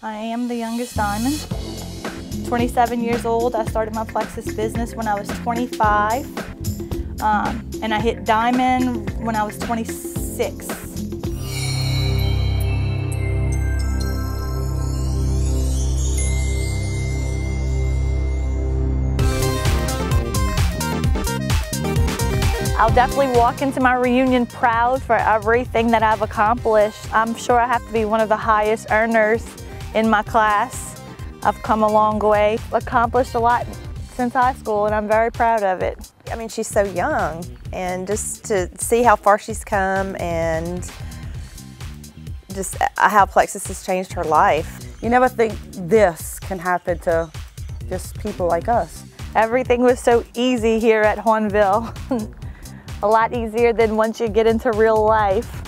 I am the youngest diamond. 27 years old. I started my Plexus business when I was 25. And I hit diamond when I was 26. I'll definitely walk into my reunion proud for everything that I've accomplished. I'm sure I have to be one of the highest earners in my class. I've come a long way, accomplished a lot since high school, and I'm very proud of it. I mean, she's so young, and just to see how far she's come and just how Plexus has changed her life. You never think this can happen to just people like us. Everything was so easy here at Hornville. A lot easier than once you get into real life.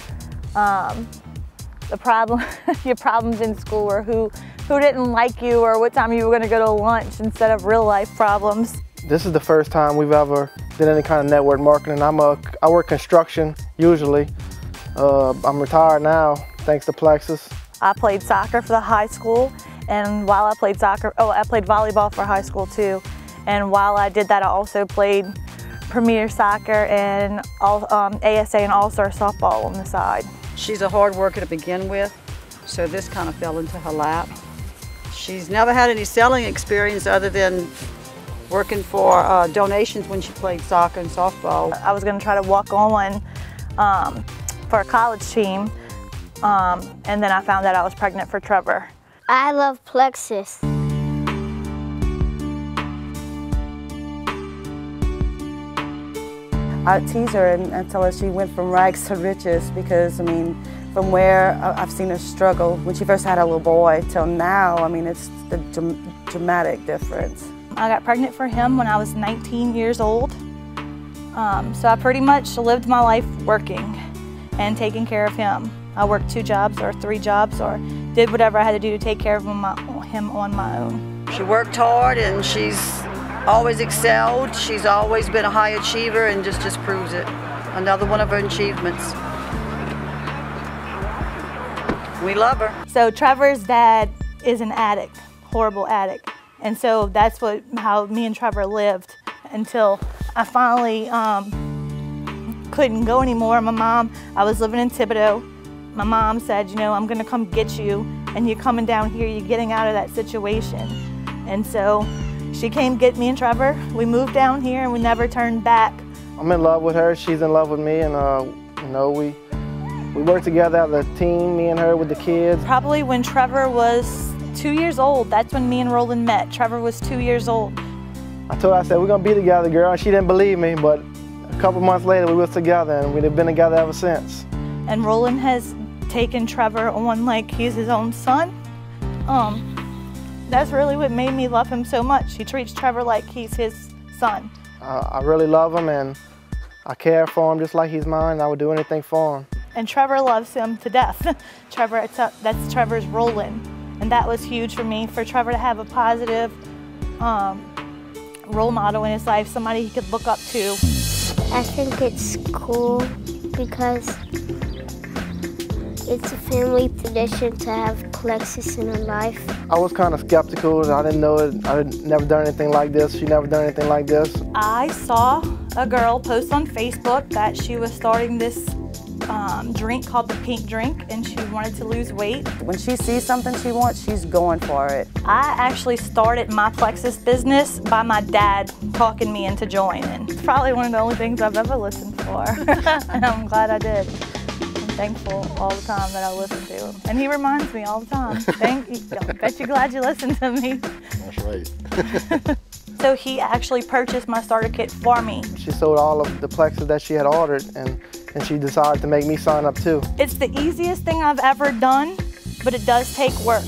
Your problems in school were who didn't like you or what time you were going to go to lunch instead of real life problems. This is the first time we've ever did any kind of network marketing. I work construction usually. I'm retired now thanks to Plexus. I played soccer for the high school, and while I played soccer, I played volleyball for high school too. And while I did that, I also played Premier Soccer and ASA and All-Star Softball on the side. She's a hard worker to begin with, so this kind of fell into her lap. She's never had any selling experience other than working for donations when she played soccer and softball. I was going to try to walk on for a college team, and then I found out I was pregnant for Trevor. I love Plexus. I tease her and tell her she went from rags to riches because, I mean, from where I've seen her struggle when she first had a little boy till now, I mean, it's the dramatic difference. I got pregnant for him when I was 19 years old. So I pretty much lived my life working and taking care of him. I worked 2 jobs or 3 jobs or did whatever I had to do to take care of him on my own. She worked hard and she's always excelled. She's always been a high achiever and just proves it. Another one of her achievements. We love her. So Trevor's dad is an addict, horrible addict. And so that's how me and Trevor lived until I finally couldn't go anymore. I was living in Thibodeau. My mom said, you know, I'm gonna come get you, and you're coming down here, you're getting out of that situation. And so she came get me and Trevor. We moved down here and we never turned back. I'm in love with her, she's in love with me, and you know, we work together as a team, me and her with the kids. Probably when Trevor was 2 years old, that's when me and Roland met. Trevor was 2 years old. I told her, I said, we're gonna be together, girl, and she didn't believe me, but a couple months later we was together and we've been together ever since. And Roland has taken Trevor on like he's his own son. That's really what made me love him so much. He treats Trevor like he's his son. I really love him and I care for him just like he's mine, and I would do anything for him. And Trevor loves him to death. That's Trevor's Roland. And that was huge for me, for Trevor to have a positive role model in his life, somebody he could look up to. I think it's cool because it's a family tradition to have Plexus in her life. I was kind of skeptical. I didn't know it. I had never done anything like this. She never done anything like this. I saw a girl post on Facebook that she was starting this drink called the pink drink, and she wanted to lose weight. When she sees something she wants, she's going for it. I actually started my Plexus business by my dad talking me into joining. It's probably one of the only things I've ever listened for, and I'm glad I did. I'm thankful all the time that I listen to him. And he reminds me all the time. Thank you. I bet you're glad you listened to me. That's right. So he actually purchased my starter kit for me. She sold all of the Plexus that she had ordered, and she decided to make me sign up too. It's the easiest thing I've ever done, but it does take work.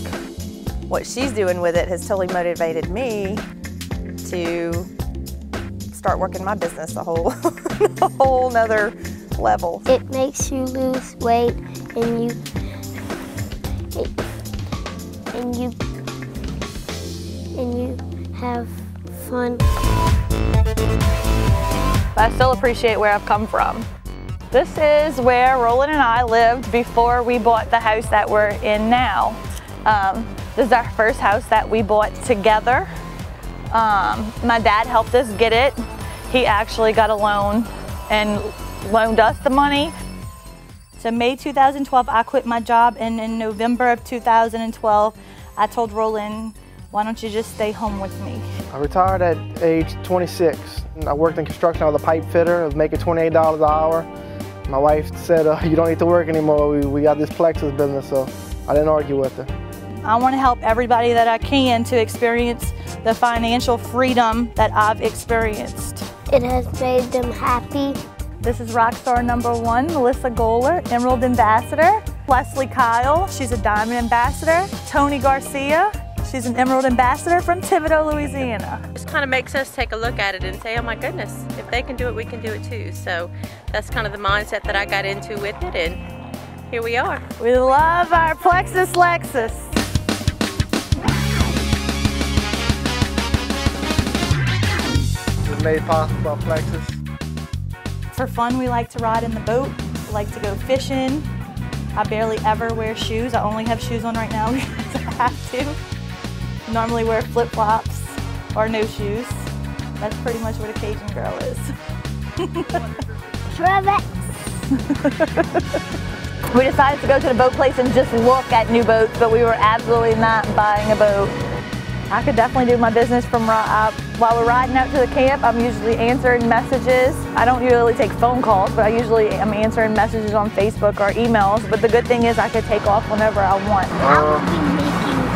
What she's doing with it has totally motivated me to start working my business a whole nother level. It makes you lose weight and you have fun. But I still appreciate where I've come from. This is where Roland and I lived before we bought the house that we're in now. This is our first house that we bought together. My dad helped us get it. He actually got a loan and loaned us the money. So May 2012, I quit my job, and in November of 2012, I told Roland, why don't you just stay home with me? I retired at age 26. I worked in construction. I was a pipe fitter. I was making $28 an hour. My wife said, you don't need to work anymore. We got this Plexus business, so I didn't argue with her. I want to help everybody that I can to experience the financial freedom that I've experienced. It has made them happy. This is Rockstar #1, Melissa Goler, Emerald Ambassador. Leslie Kyle, she's a Diamond Ambassador. Tony Garcia, she's an Emerald Ambassador from Thibodaux, Louisiana. It just kind of makes us take a look at it and say, oh my goodness, if they can do it, we can do it too. So that's kind of the mindset that I got into with it, and here we are. We love our Plexus Lexus. It was made possible by Plexus. For fun, we like to ride in the boat. We like to go fishing. I barely ever wear shoes. I only have shoes on right now because I have to. Normally wear flip-flops or no shoes. That's pretty much what a Cajun girl is. We decided to go to the boat place and just look at new boats, but we were absolutely not buying a boat. I could definitely do my business from while we're riding out to the camp. I'm usually answering messages. I don't usually take phone calls, but I usually am answering messages on Facebook or emails. But the good thing is I could take off whenever I want.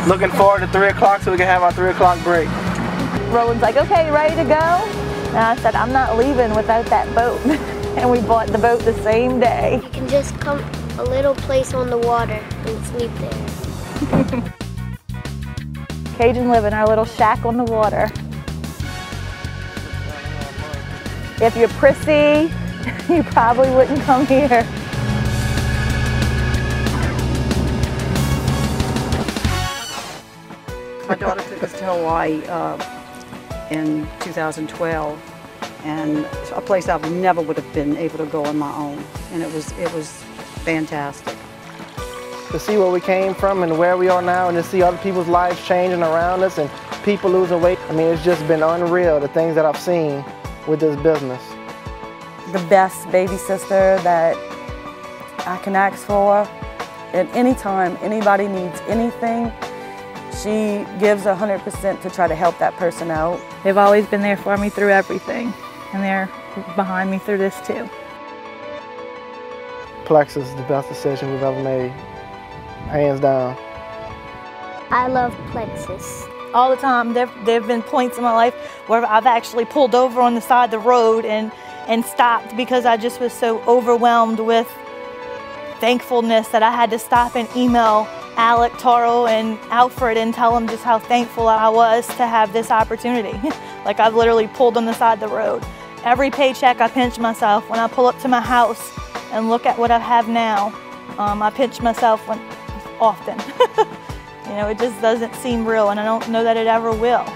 Looking forward to 3 o'clock so we can have our 3 o'clock break. Roland's like, okay, ready to go? And I said, I'm not leaving without that boat. And we bought the boat the same day. You can just come a little place on the water and sleep there. Cajun living, our little shack on the water. If you're prissy, you probably wouldn't come here. My daughter took us to Hawaii in 2012, and a place I never would have been able to go on my own, and it was fantastic. To see where we came from and where we are now, and to see other people's lives changing around us and people losing weight, I mean, it's just been unreal, the things that I've seen with this business. The best baby sister that I can ask for at any time anybody needs anything. She gives 100% to try to help that person out. They've always been there for me through everything, and they're behind me through this too. Plexus is the best decision we've ever made, hands down. I love Plexus. All the time, there have been points in my life where I've actually pulled over on the side of the road and stopped because I just was so overwhelmed with thankfulness that I had to stop and email Alec, Taro, and Alfred and tell them just how thankful I was to have this opportunity. Like, I've literally pulled on the side of the road. Every paycheck I pinch myself. When I pull up to my house and look at what I have now, I pinch myself often. You know, it just doesn't seem real, and I don't know that it ever will.